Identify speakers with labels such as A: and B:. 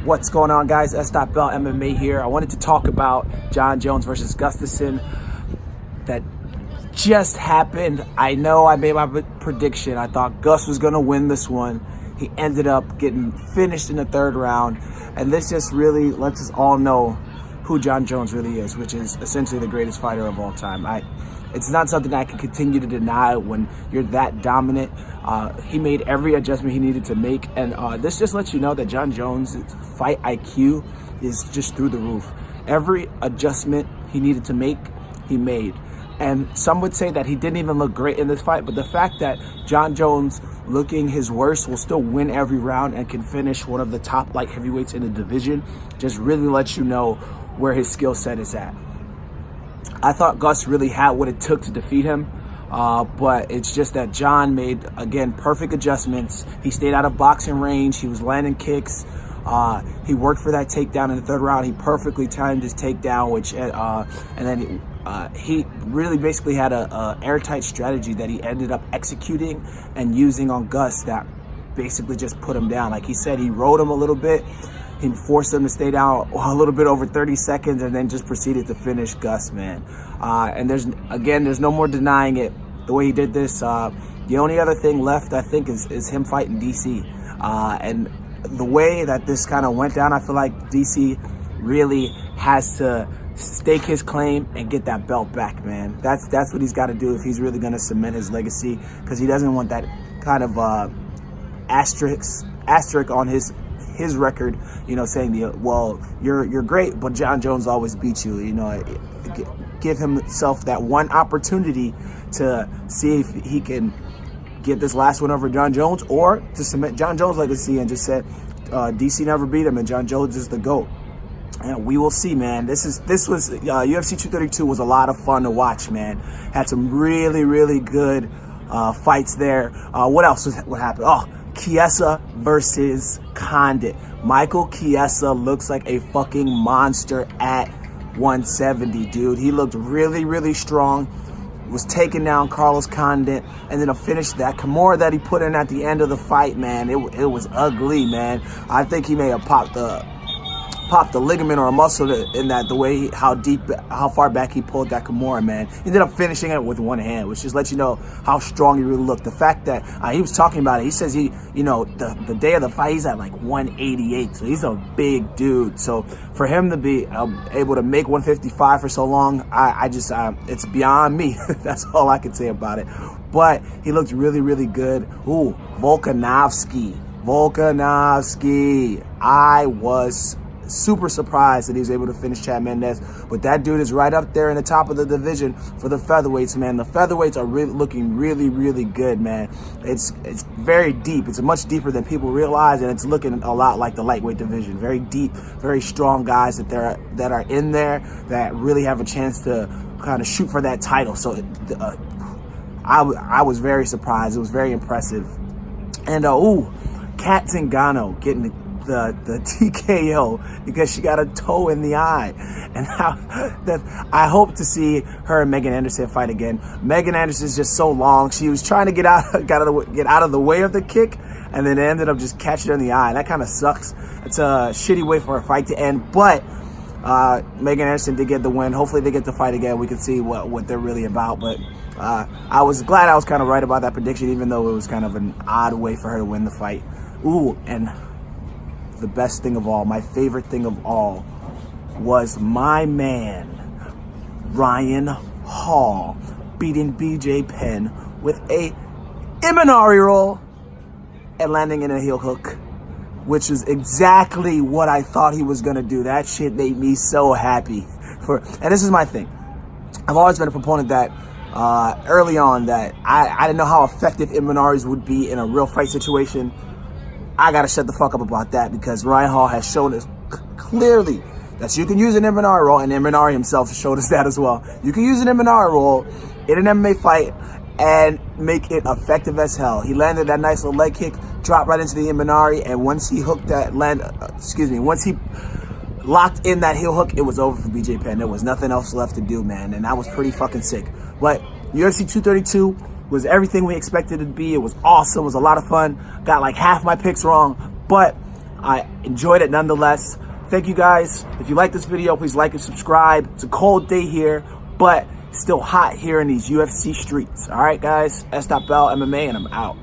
A: What's going on, guys? Sdotbell MMA here. I wanted to talk about Jon Jones versus Gustafsson. That just happened. I know I made my prediction. I thought Gus was going to win this one. He ended up getting finished in the third round. And this just really lets us all know who Jon Jones really is, which is essentially the greatest fighter of all time. It's not something I can continue to deny when you're that dominant. He made every adjustment he needed to make, and this just lets you know that Jon Jones' fight IQ is just through the roof. Every adjustment he needed to make, he made. And some would say that he didn't even look great in this fight, but the fact that Jon Jones, looking his worst, will still win every round and can finish one of the top light heavyweights in the division just really lets you know where his skill set is at. I thought Gus really had what it took to defeat him, but it's just that Jon made, again, perfect adjustments. He stayed out of boxing range. He was landing kicks. He worked for that takedown in the third round. He perfectly timed his takedown, and then he really basically had a airtight strategy that he ended up executing and using on Gus that basically just put him down. Like he said, he rode him a little bit. He forced him to stay down a little bit over 30 seconds and then just proceeded to finish Gus, man. And there's no more denying it, the way he did this. The only other thing left, I think, is him fighting DC. And the way that this kind of went down, I feel like DC really has to stake his claim and get that belt back, man. That's what he's got to do if he's really going to cement his legacy, because he doesn't want that kind of asterisk on his record, you know, saying you're great, but Jon Jones always beats you. You know, give himself that one opportunity to see if he can get this last one over Jon Jones, or to cement Jon Jones' legacy and just say DC never beat him and Jon Jones is the GOAT. And we will see, man. This was UFC 232 was a lot of fun to watch, man. Had some really good fights there. What else what happened? Oh, Chiesa versus Condit. Michael Chiesa looks like a fucking monster at 170, dude. He looked really strong. Was taking down Carlos Condit, and then to finish that Kimura that he put in at the end of the fight, man, it was ugly, man. I think he may have popped the ligament or a muscle in that, the way how far back he pulled that Kimura, man. He ended up finishing it with one hand, which just lets you know how strong he really looked. The fact that he was talking about it, he says the day of the fight, he's at like 188, so he's a big dude. So for him to be able to make 155 for so long, it's beyond me. That's all I can say about it. But he looked really good. Ooh, Volkanovski. I was super surprised that he was able to finish Chad Mendes, but that dude is right up there in the top of the division for the featherweights, man. The featherweights are looking really good, man. It's very deep. It's much deeper than people realize, and it's looking a lot like the lightweight division. Very deep, very strong guys that are in there that really have a chance to kind of shoot for that title. So I was very surprised. It was very impressive. And Kat Zingano getting the TKO because she got a toe in the eye, and I hope to see her and Megan Anderson fight again. Megan Anderson is just so long. She was trying to get out of the way of the kick, and then ended up just catching her in the eye. That kind of sucks. It's a shitty way for a fight to end, but Megan Anderson did get the win. Hopefully they get to fight again. We can see what they're really about. But I was glad I was kind of right about that prediction, even though it was kind of an odd way for her to win the fight. Ooh, and the best thing of all, my favorite thing of all, was my man Ryan Hall beating BJ Penn with a IMANARI roll and landing in a heel hook, which is exactly what I thought he was gonna do. That shit made me so happy. And this is my thing. I've always been a proponent that early on that I didn't know how effective IMANARIs would be in a real fight situation. I gotta shut the fuck up about that, because Ryan Hall has shown us clearly that you can use an IMANARI roll, and IMANARI himself showed us that as well. You can use an IMANARI roll in an MMA fight and make it effective as hell. He landed that nice little leg kick, dropped right into the IMANARI, and once he once he locked in that heel hook, it was over for BJ Penn. There was nothing else left to do, man, and that was pretty fucking sick. But UFC 232 was everything we expected it to be. It was awesome. It was a lot of fun. Got like half my picks wrong, but I enjoyed it nonetheless. Thank you guys. If you like this video, please like and subscribe. It's a cold day here, but still hot here in these UFC streets. All right, guys. Sdotbell MMA, and I'm out.